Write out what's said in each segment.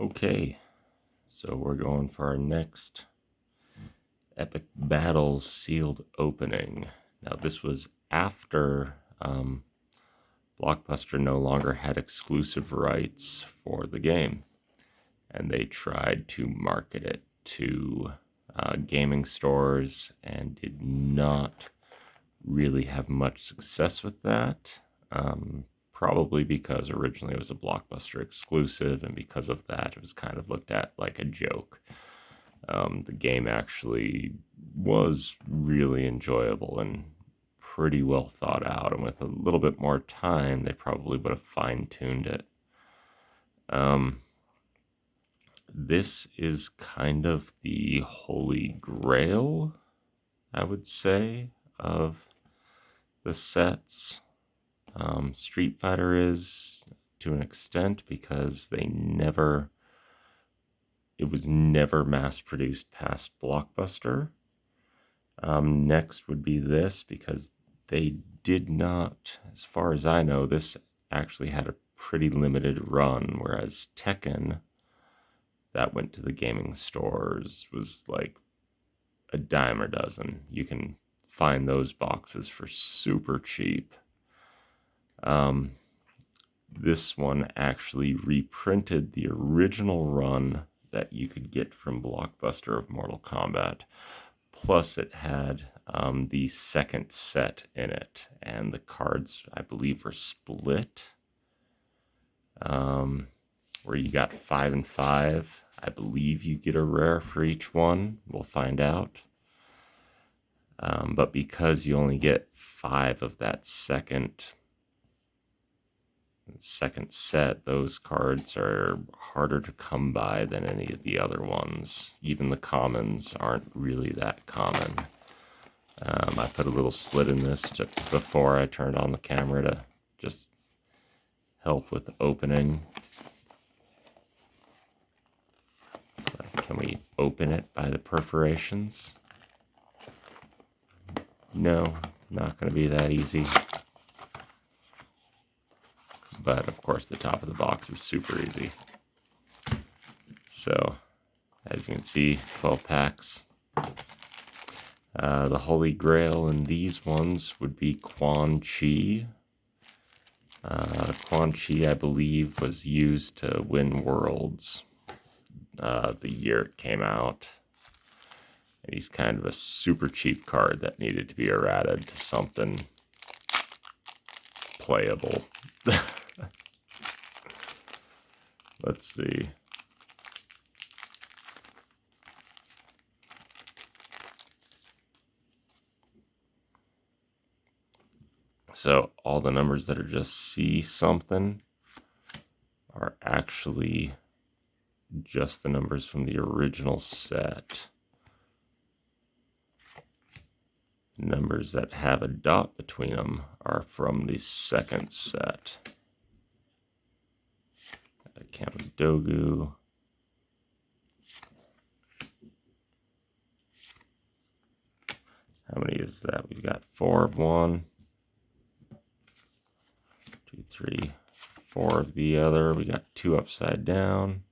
Okay, so we're going for our next Epic Battles sealed opening. Now, this was after Blockbuster no longer had exclusive rights for the game, and they tried to market it to gaming stores and did not really have much success with that. Probably because originally it was a Blockbuster exclusive, and because of that, it was kind of looked at like a joke. The game actually was really enjoyable and pretty well thought out, and with a little bit more time, they probably would have fine-tuned it. This is kind of the holy grail, I would say, of the sets. Street Fighter is to an extent because it was never mass produced past Blockbuster. Next would be this, because they did not, as far as I know, this actually had a pretty limited run, whereas Tekken, that went to the gaming stores, was like a dime a dozen. You can find those boxes for super cheap. This one actually reprinted the original run that you could get from Blockbuster of Mortal Kombat. Plus, it had the second set in it, and the cards, I believe, were split. Where you got 5 and 5. I believe you get a rare for each one. We'll find out. But because you only get 5 of that second set, those cards are harder to come by than any of the other ones. Even the commons aren't really that common. I put a little slit in this before I turned on the camera to just help with the opening. So can we open it by the perforations? No, not going to be that easy. But of course the top of the box is super easy. So, as you can see, 12 packs. The Holy Grail in these ones would be Quan Chi. Quan Chi, I believe, was used to win Worlds the year it came out. And he's kind of a super cheap card that needed to be errated to something playable. Let's see. So all the numbers that are just C something are actually just the numbers from the original set. Numbers that have a dot between them are from the second set. Kamadogu. How many is that? We've got 4 of one, 2, 3, 4 of the other. We got 2 upside down.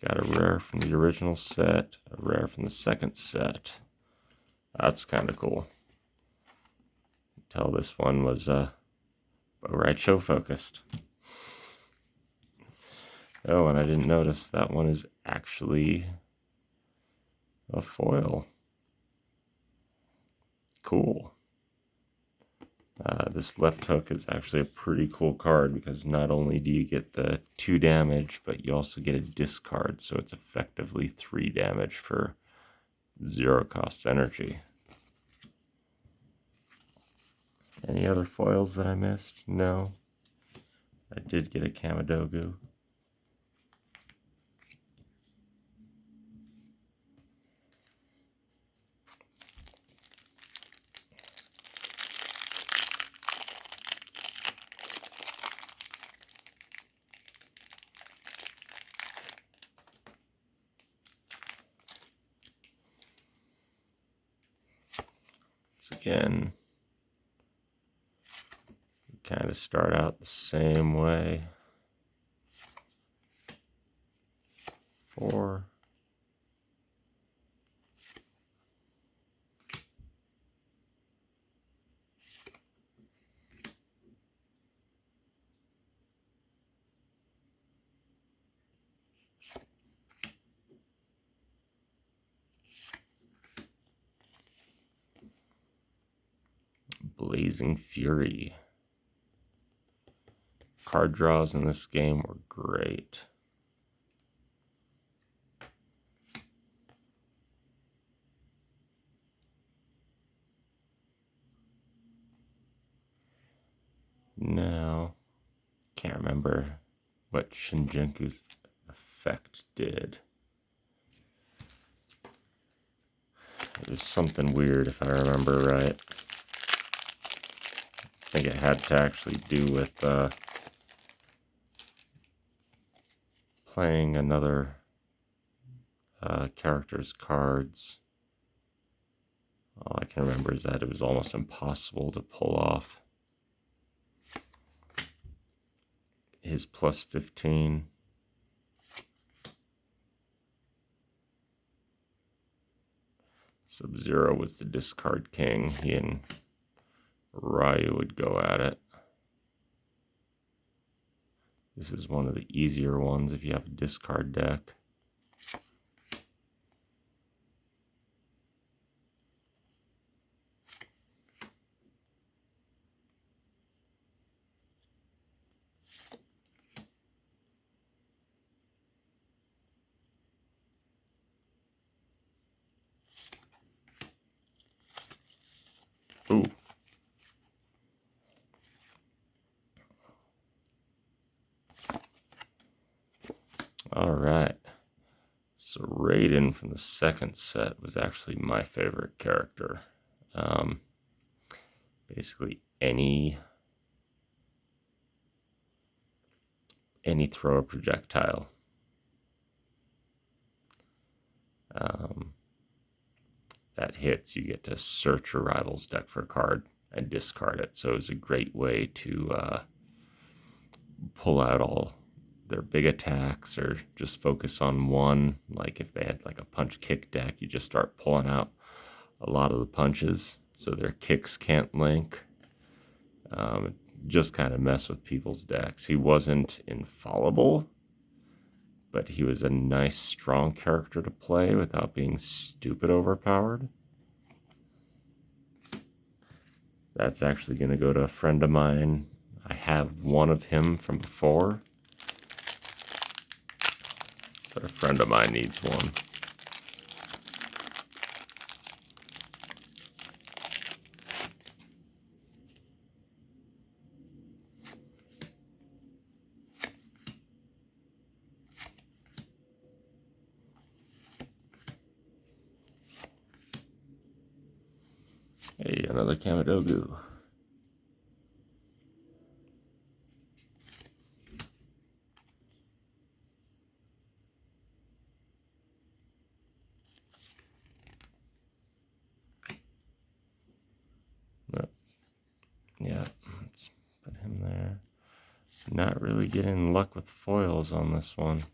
Got a rare from the original set, a rare from the second set. That's kind of cool. Tell this one was Bo Show focused. Oh, and I didn't notice that one is actually a foil. Cool. This left hook is actually a pretty cool card, because not only do you get the 2 damage, but you also get a discard, so it's effectively 3 damage for 0 cost energy. Any other foils that I missed? No. I did get a Kamadogu. Again, kind of start out the same way. 4. Blazing Fury. Card draws in this game were great. Now, can't remember what Shinjuku's effect did. It was something weird if I remember right. I think it had to actually do with playing another character's cards. All I can remember is that it was almost impossible to pull off his plus 15. Sub-Zero was the discard king. He and Ryu would go at it. This is one of the easier ones if you have a discard deck. Ooh. All right. So Raiden from the second set was actually my favorite character. Basically any throw a projectile. That hits, you get to search your rival's deck for a card and discard it. So it was a great way to pull out all their big attacks or just focus on one. Like if they had like a punch kick deck, you just start pulling out a lot of the punches so their kicks can't link. Just kind of mess with people's decks. He wasn't infallible, but he was a nice, strong character to play without being stupid overpowered. That's actually going to go to a friend of mine. I have one of him from before, but a friend of mine needs one. Hey, another Kamidogu. Yeah, let's put him there. Not really getting luck with foils on this one.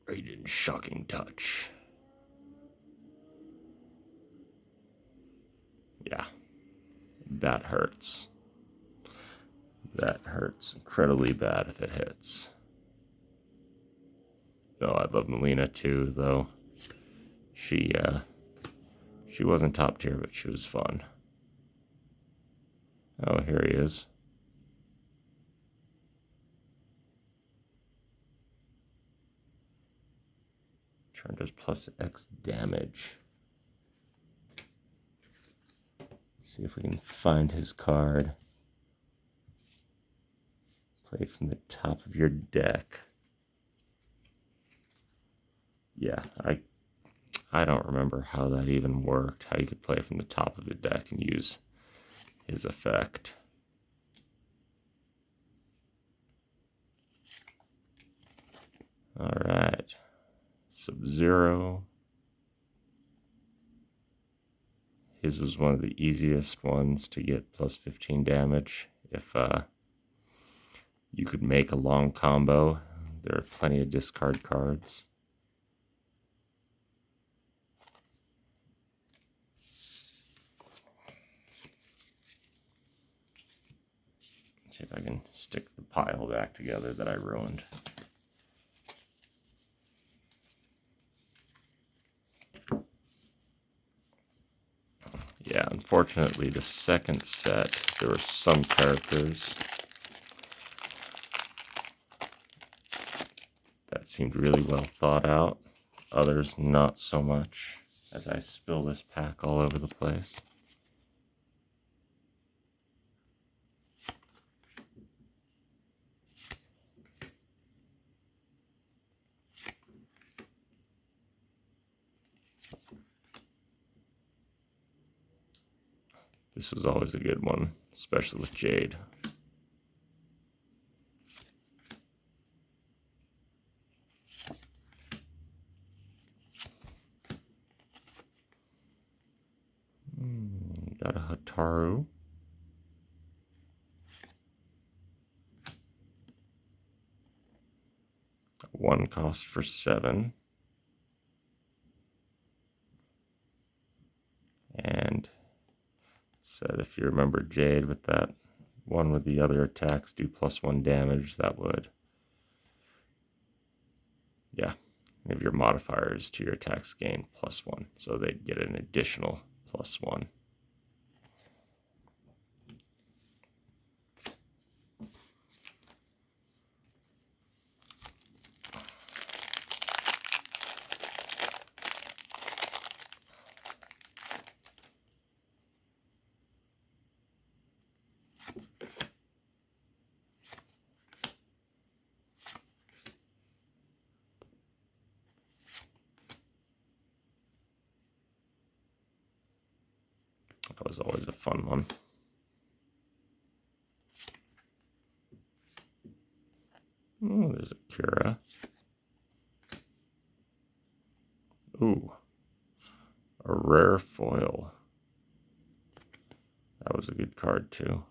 Raiden Shocking Touch. Yeah, that hurts. That hurts incredibly bad if it hits. Oh, I love Melina too, though. She wasn't top tier, but she was fun. Oh, here he is. Turn does plus X damage. See if we can find his card. Play from the top of your deck. Yeah, I don't remember how that even worked, how you could play from the top of the deck and use his effect. Alright, Sub-Zero. His was one of the easiest ones to get plus 15 damage. If you could make a long combo, there are plenty of discard cards. See if I can stick the pile back together that I ruined. Yeah, unfortunately, the second set, there were some characters that seemed really well thought out. Others, not so much, as I spill this pack all over the place. This was always a good one, especially with Jade. Got a Hataru. One cost for 7. And said if you remember Jade with that one with the other attacks do +1 damage, that would, yeah, give your modifiers to your attacks gain +1. So they'd get an additional +1. That was always a fun one. Oh, there's a Kira. Ooh, a rare foil. That was a good card too.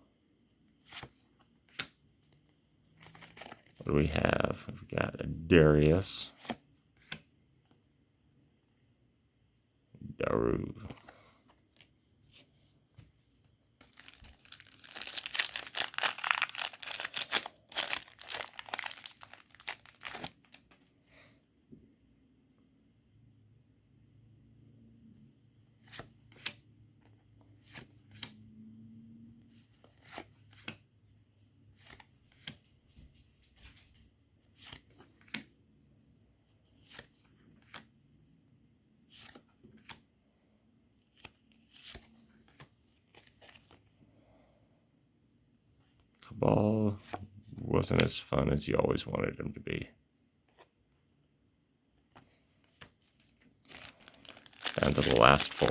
What do we have? We've got a Darius. Daru. Cabal wasn't as fun as you always wanted him to be. Down to the last 4.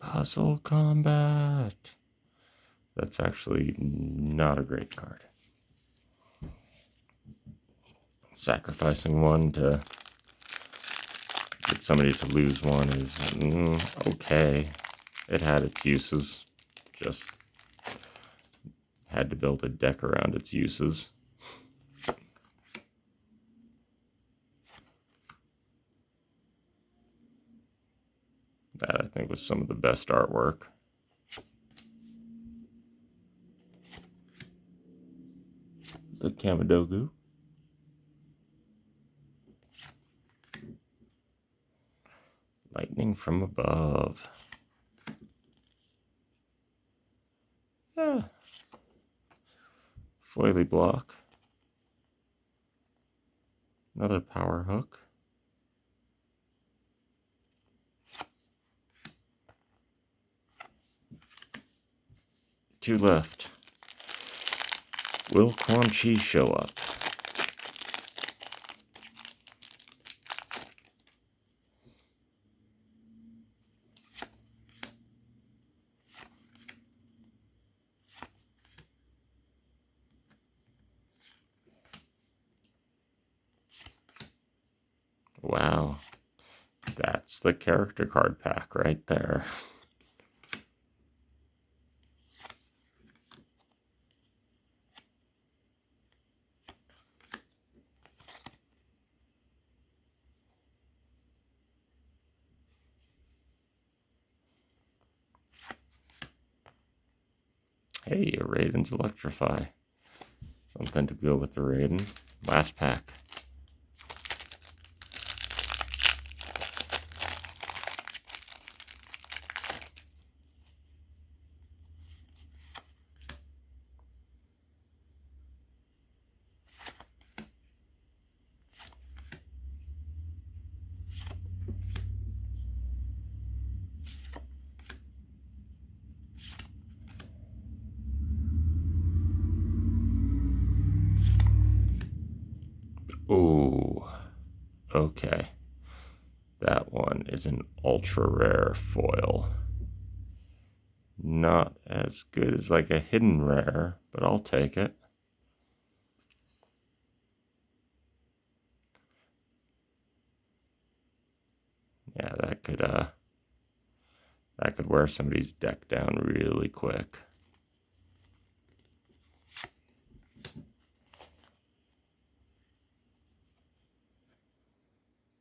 Puzzle Combat. That's actually not a great card. Sacrificing one to get somebody to lose one is okay. It had its uses. Just had to build a deck around its uses. That, I think, was some of the best artwork. the Kamidogu. Lightning from above. Yeah. Foily block. Another power hook. Two left. Will Quan Chi show up? Wow. That's the character card pack right there. Hey, a Raiden's Electrify. Something to go with the Raiden. Last pack. Ooh, okay. That one is an ultra rare foil. Not as good as like a hidden rare, but I'll take it. Yeah, that could wear somebody's deck down really quick.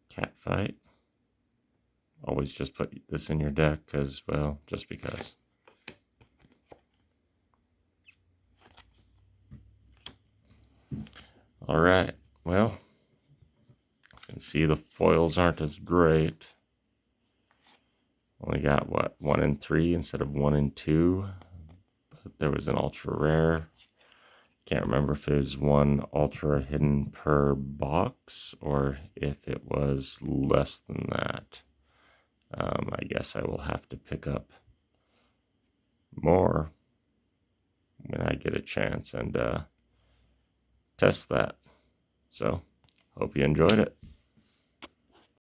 Cat fight. Always just put this in your deck because, well, just because. All right. Well, you can see the foils aren't as great. Only got, what, 1 in 3 instead of 1 in 2. But there was an ultra rare. Can't remember if it was one ultra hidden per box or if it was less than that. I guess I will have to pick up more when I get a chance and test that. So, hope you enjoyed it.